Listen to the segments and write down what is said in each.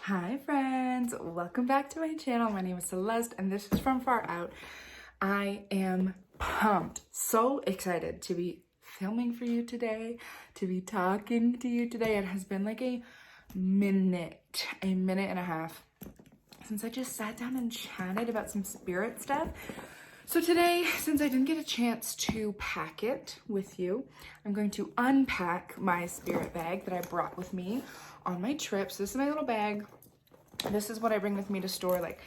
Hi friends, welcome back to my channel. My name is Celeste and this is from Far Out. I am pumped, so excited to be filming for you today, to be talking to you today. It has been like a minute and a half since I just sat down and chatted about some spirit stuff. So today, since I didn't get a chance to pack it with you, I'm going to unpack my spirit bag that I brought with me on my trip. So this is my little bag. This is what I bring with me to store like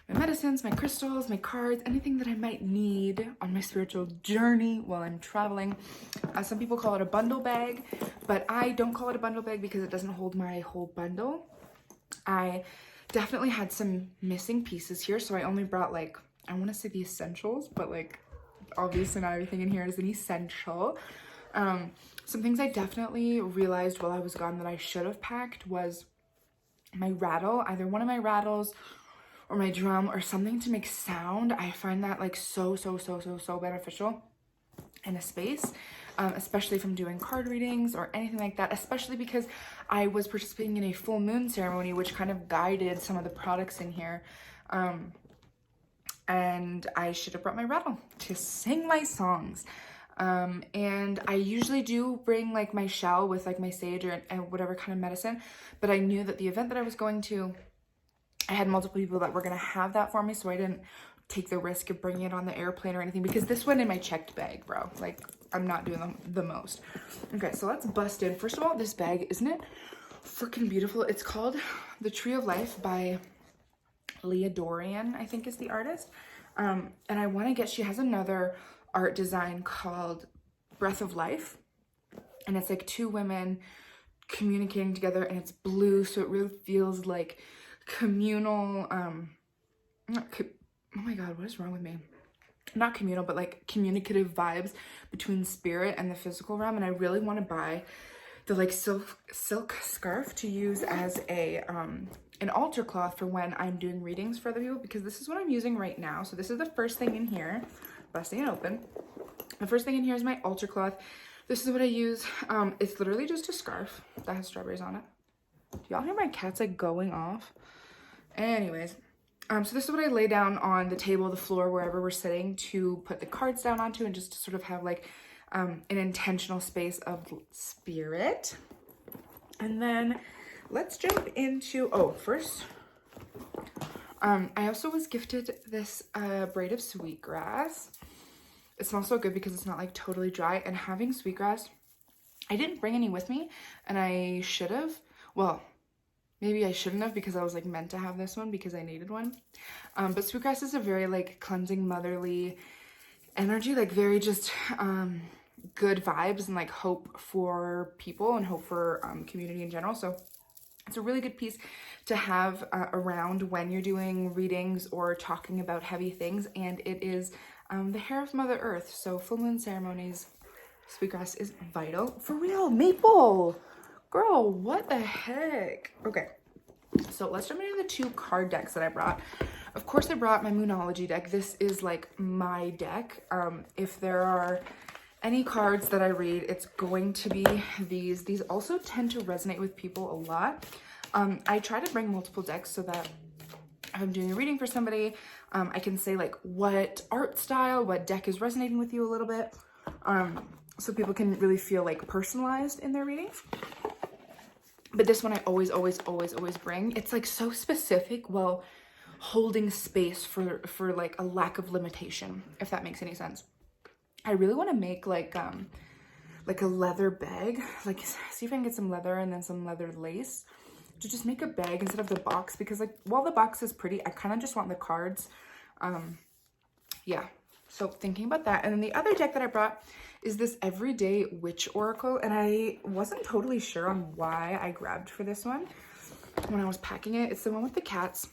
my medicines, my crystals, my cards, anything that I might need on my spiritual journey while I'm traveling. Some people call it a bundle bag, but I don't call it a bundle bag because it doesn't hold my whole bundle. I definitely had some missing pieces here, so I only brought like, I want to say the essentials, but like obviously not everything in here is an essential. Some things I definitely realized while I was gone that I should have packed was my rattle, either one of my rattles or my drum or something to make sound. I find that like so beneficial in a space, especially from doing card readings or anything like that, especially because I was participating in a full moon ceremony, which kind of guided some of the products in here. And I should have brought my rattle to sing my songs. And I usually do bring like my shell with like my sage and whatever kind of medicine, but I knew that the event that I was going to, I had multiple people that were going to have that for me, so I didn't take the risk of bringing it on the airplane or anything, because this went in my checked bag, bro. Like, I'm not doing the most. Okay, so let's bust in. First of all, this bag, isn't it freaking beautiful? It's called The Tree of Life by Leah Dorian, I think is the artist. And I want to get, she has another art design called Breath of Life, and it's like two women communicating together, and it's blue, so it really feels like communal, oh my god, what is wrong with me? Not communal, but like communicative vibes between spirit and the physical realm. And I really want to buy the like silk scarf to use as a an altar cloth for when I'm doing readings for other people, because this is what I'm using right now. So this is the first thing in here, busting it open. The first thing in here is my altar cloth. This is what I use. It's literally just a scarf that has strawberries on it. Do y'all hear my cats like going off? Anyways, so this is what I lay down on the table, the floor, wherever we're sitting, to put the cards down onto, and just to sort of have like an intentional space of spirit. And then let's jump into, first, I also was gifted this braid of sweetgrass. It smells so good because it's not like totally dry, and having sweetgrass, I didn't bring any with me, and I should have. Well, maybe I shouldn't have, because I was like meant to have this one because I needed one. But sweetgrass is a very like cleansing, motherly energy, like very just good vibes and like hope for people and hope for community in general. So it's a really good piece to have around when you're doing readings or talking about heavy things. And it is the hair of Mother Earth. So full moon ceremonies, sweetgrass is vital. For real, Maple! Girl, what the heck? Okay, so let's jump into the two card decks that I brought. Of course, I brought my Moonology deck. This is like my deck. If there are any cards that I read, it's going to be these. These also tend to resonate with people a lot. I try to bring multiple decks so that if I'm doing a reading for somebody, I can say like what art style, what deck is resonating with you a little bit, so people can really feel like personalized in their readings. But this one I always bring. It's like so specific while holding space for like a lack of limitation, if that makes any sense. I really want to make like a leather bag, like see if I can get some leather and then some leather lace to just make a bag instead of the box, because like while the box is pretty, I kind of just want the cards. Yeah, so thinking about that. And then the other deck that I brought is this Everyday Witch Oracle, and I wasn't totally sure on why I grabbed for this one when I was packing it. It's the one with the cats,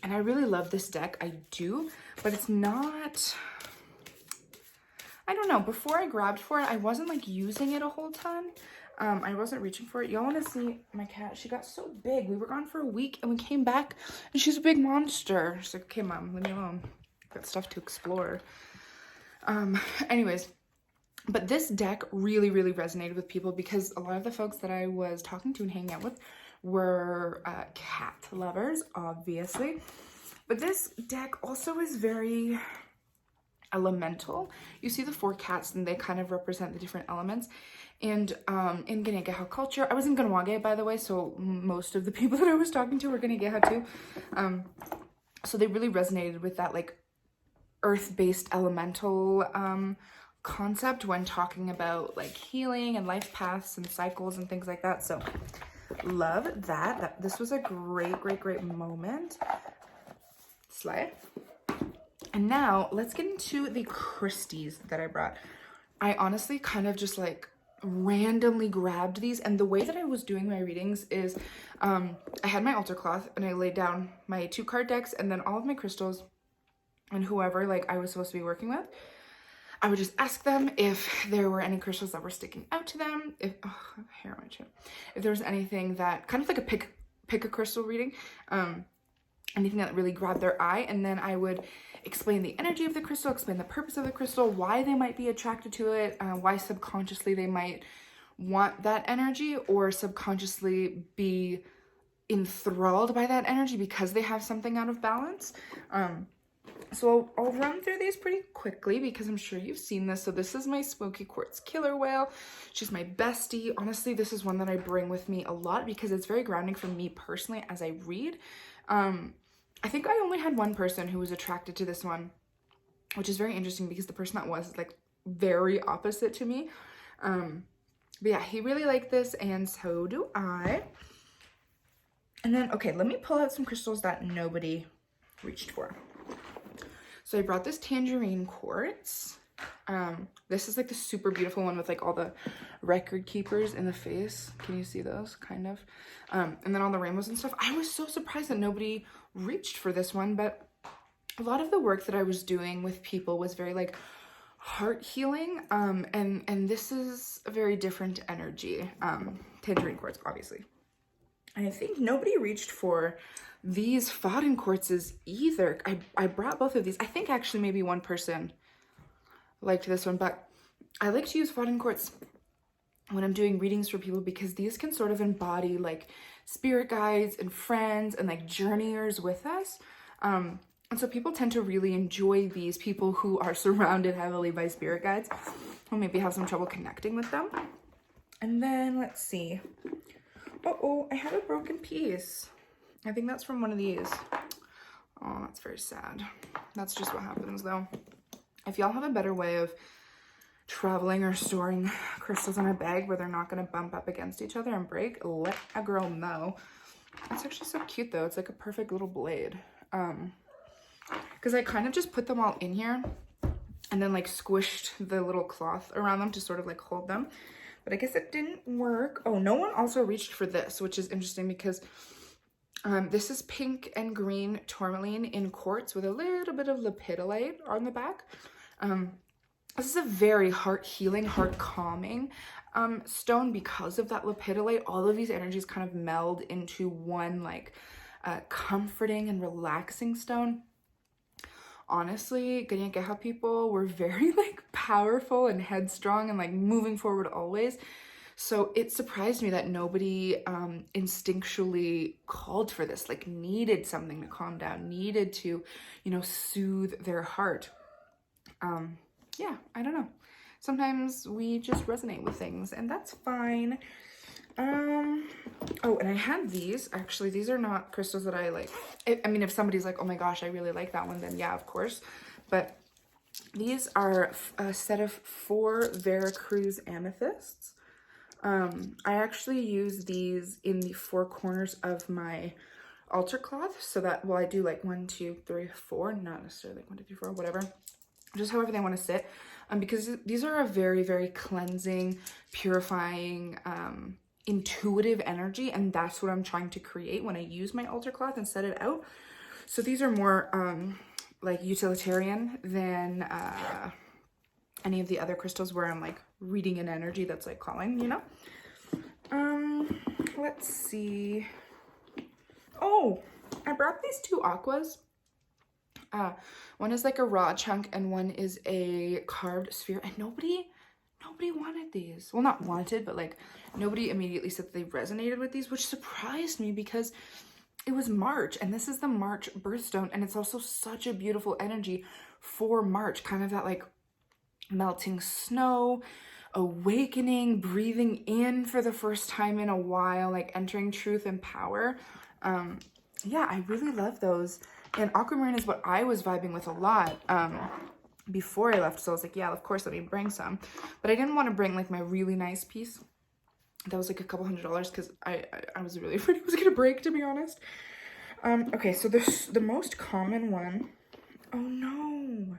and I really love this deck. I do, but it's not, I don't know, before I grabbed for it, I wasn't like using it a whole ton. I wasn't reaching for it. Y'all want to see my cat? She got so big. We were gone for a week and we came back and she's a big monster. She's like, okay, mom, leave me alone. Got stuff to explore. Anyways, but this deck really resonated with people, because a lot of the folks that I was talking to and hanging out with were cat lovers, obviously. But this deck also is very elemental. You see the 4 cats and they kind of represent the different elements. And in Ganegeha culture, I was in Ganwage, by the way, so most of the people that I was talking to were Ganegeha too. So they really resonated with that like earth-based elemental concept when talking about like healing and life paths and cycles and things like that. So love that. This was a great moment. Slide. And now let's get into the Christies that I brought. I honestly kind of just like randomly grabbed these, and the way that I was doing my readings is I had my altar cloth and I laid down my 2 card decks and then all of my crystals, and whoever like I was supposed to be working with, I would just ask them if there were any crystals that were sticking out to them, if hair on my chin, if there was anything that kind of like a pick a crystal reading, anything that really grabbed their eye, and then I would explain the energy of the crystal, explain the purpose of the crystal, why they might be attracted to it, why subconsciously they might want that energy or subconsciously be enthralled by that energy because they have something out of balance. So I'll run through these pretty quickly because I'm sure you've seen this. So this is my Smoky Quartz Killer Whale. She's my bestie. Honestly, this is one that I bring with me a lot because it's very grounding for me personally as I read. I think I only had one person who was attracted to this one, which is very interesting because the person that was like very opposite to me. But yeah, he really liked this and so do I. And then, okay, let me pull out some crystals that nobody reached for. So I brought this tangerine quartz. This is like the super beautiful one with like all the record keepers in the face. Can you see those? Kind of. And then all the rainbows and stuff. I was so surprised that nobody reached for this one, but a lot of the work that I was doing with people was very like heart healing. And this is a very different energy. Tangerine quartz, obviously. And I think nobody reached for these Faden quartzes either. I brought both of these. I think actually maybe one person liked this one, but I like to use Faden quartz when I'm doing readings for people because these can sort of embody like spirit guides and friends and like journeyers with us. And so people tend to really enjoy these, people who are surrounded heavily by spirit guides who maybe have some trouble connecting with them. And then let's see. Oh, I have a broken piece. I think that's from one of these. Oh, that's very sad. That's just what happens though. If y'all have a better way of traveling or storing crystals in a bag where they're not going to bump up against each other and break, let a girl know. It's actually so cute though. It's like a perfect little blade. Because I kind of just put them all in here and then like squished the little cloth around them to sort of like hold them. But I guess it didn't work. Oh, no one also reached for this, which is interesting because this is pink and green tourmaline in quartz with a little bit of lepidolite on the back. This is a very heart healing, heart calming stone because of that lepidolite. All of these energies kind of meld into one like comforting and relaxing stone. Honestly, Ganegeha people were very like powerful and headstrong and like moving forward always. So it surprised me that nobody instinctually called for this, like needed something to calm down, needed to, you know, soothe their heart. Yeah, I don't know. Sometimes we just resonate with things and that's fine. Oh, and I had these. Actually, these are not crystals that I like. I mean, if somebody's like, oh my gosh, I really like that one, then yeah, of course. But these are a set of 4 Veracruz amethysts. I actually use these in the 4 corners of my altar cloth so that, well, I do like 1, 2, 3, 4, not necessarily like 1, 2, 3, 4, whatever. Just however they want to sit. Because these are a very, very cleansing, purifying, intuitive energy, and that's what I'm trying to create when I use my altar cloth and set it out. So these are more like utilitarian than any of the other crystals where I'm like reading an energy that's like calling, you know. Let's see. Oh, I brought these 2 aquas. One is like a raw chunk and one is a carved sphere, and nobody nobody wanted these. Well, not wanted, but like nobody immediately said that they resonated with these, which surprised me because it was March and this is the March birthstone. And it's also such a beautiful energy for March, kind of that like melting snow, awakening, breathing in for the first time in a while, like entering truth and power. Yeah, I really love those. And aquamarine is what I was vibing with a lot before I left. So I was like, yeah, of course, let me bring some. But I didn't want to bring like my really nice piece. That was like a couple $100 because I was really afraid it was going to break, to be honest. Okay, so the most common one. Oh no,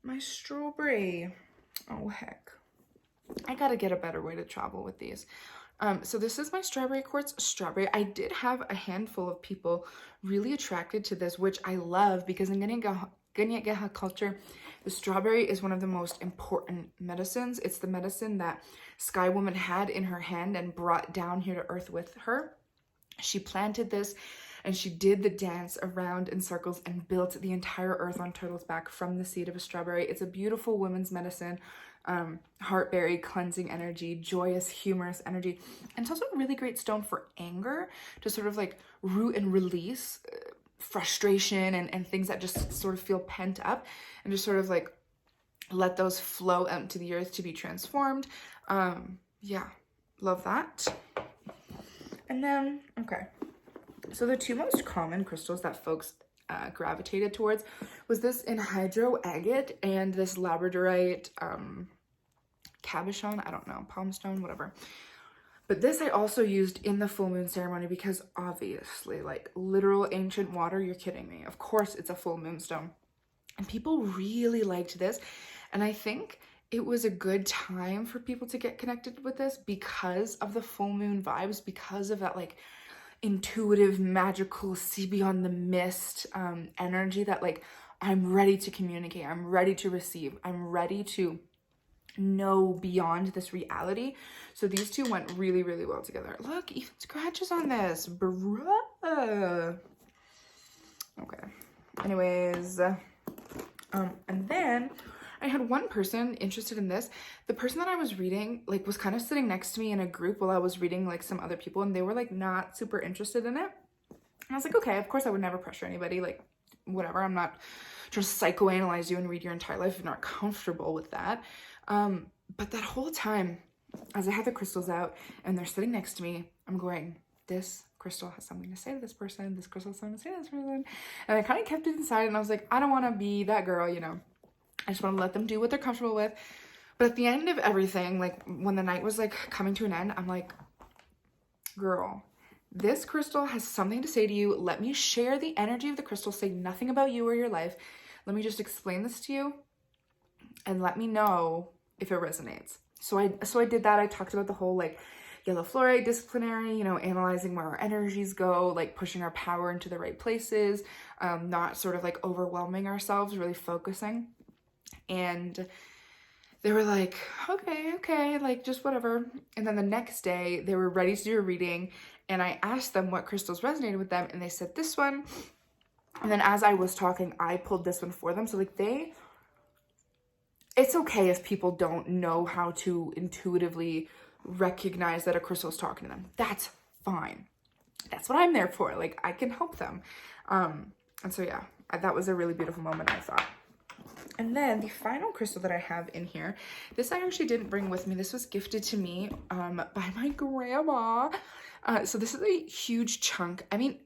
my strawberry. Oh heck. I gotta get a better way to travel with these. So this is my strawberry quartz strawberry. I did have a handful of people really attracted to this, which I love because in Ganya culture, the strawberry is one of the most important medicines. It's the medicine that Sky Woman had in her hand and brought down here to earth with her. She planted this and she did the dance around in circles and built the entire earth on Turtle's back from the seed of a strawberry. It's a beautiful woman's medicine. Heartberry, cleansing energy, joyous, humorous energy. And it's also a really great stone for anger, to sort of like root and release frustration and things that just sort of feel pent up, and just sort of like let those flow out into the earth to be transformed. Yeah, love that. And then, okay, so the two most common crystals that folks gravitated towards was this anhydro agate and this labradorite cabochon, I don't know, palm stone, whatever. But this I also used in the full moon ceremony because obviously, like literal ancient water, you're kidding me. Of course it's a full moon stone. And people really liked this. And I think it was a good time for people to get connected with this because of the full moon vibes, because of that like intuitive, magical, see beyond the mist energy that like, I'm ready to communicate, I'm ready to receive, I'm ready to know beyond this reality. So these two went really, really well together. Look, even scratches on this, bruh. Okay, anyways, and then I had one person interested in this. The person that I was reading like was kind of sitting next to me in a group while I was reading like some other people, and they were like not super interested in it. And I was like, okay, of course I would never pressure anybody, like whatever. I'm not trying to psychoanalyze you and read your entire life if you're not comfortable with that. But that whole time, as I had the crystals out and they're sitting next to me, I'm going, this crystal has something to say to this person. This crystal has something to say to this person. And I kind of kept it inside, and I was like, I don't want to be that girl, you know. I just want to let them do what they're comfortable with. But at the end of everything, like when the night was like coming to an end, I'm like, girl, this crystal has something to say to you. Let me share the energy of the crystal, say nothing about you or your life. Let me just explain this to you and let me know if it resonates. So I did that. I talked about the whole like yellow fluorite disciplinary, you know, analyzing where our energies go, like pushing our power into the right places, not sort of like overwhelming ourselves, really focusing. And they were like, okay, like just whatever. And then the next day they were ready to do a reading, and I asked them what crystals resonated with them, and they said this one. And then as I was talking, I pulled this one for them. So like it's okay if people don't know how to intuitively recognize that a crystal is talking to them. That's fine. That's what I'm there for. Like I can help them. And so yeah, that was a really beautiful moment, I thought. And then the final crystal that I have in here, this I actually didn't bring with me. This was gifted to me by my grandma. So this is a huge chunk. I mean,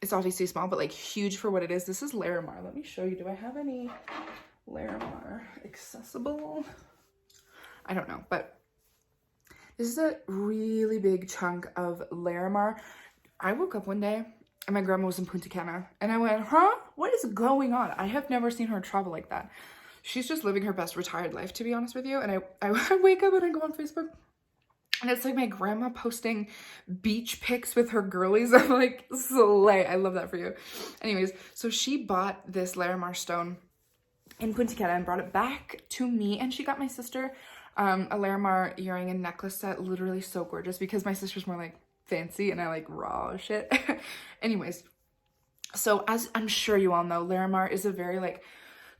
it's obviously small, but like huge for what it is. This is Larimar. Let me show you. Do I have any Larimar accessible? I don't know, but this is a really big chunk of Larimar. I woke up one day and my grandma was in Punta Cana, and I went, huh? What is going on? I have never seen her travel like that. She's just living her best retired life, to be honest with you. And I wake up and I go on Facebook, and it's like my grandma posting beach pics with her girlies. I'm like, slay. I love that for you. Anyways, so she bought this Larimar stone in Punta Cana and brought it back to me, and she got my sister a Larimar earring and necklace set. Literally so gorgeous, because my sister's more like fancy and I like raw shit. Anyways, so as I'm sure you all know, Larimar is a very like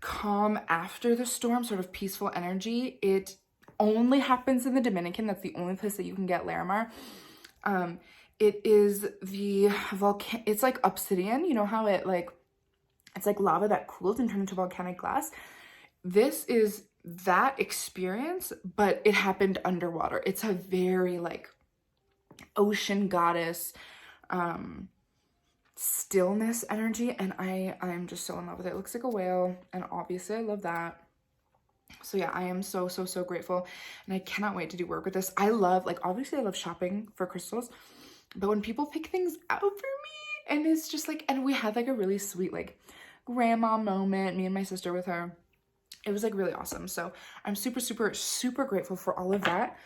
calm after the storm, sort of peaceful energy. It only happens in the Dominican. That's the only place that you can get Larimar. It is the it's like obsidian. You know how it like, it's like lava that cools and turns into volcanic glass. This is that experience, but it happened underwater. It's a very like ocean goddess, stillness energy, and I'm just so in love with it. It looks like a whale, and obviously I love that. So yeah, I am so grateful, and I cannot wait to do work with this. I love, like, obviously I love shopping for crystals, but when people pick things out for me, and it's just like, and we had like a really sweet like grandma moment, me and my sister with her. It was like really awesome. So I'm super grateful for all of that.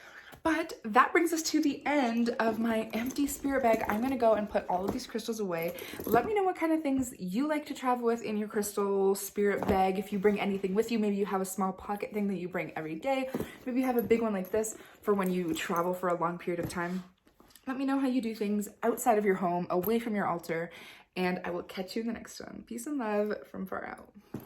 But that brings us to the end of my empty spirit bag. I'm gonna go and put all of these crystals away. Let me know what kind of things you like to travel with in your crystal spirit bag. If you bring anything with you, maybe you have a small pocket thing that you bring every day. Maybe you have a big one like this for when you travel for a long period of time. Let me know how you do things outside of your home, away from your altar, and I will catch you in the next one. Peace and love from far out.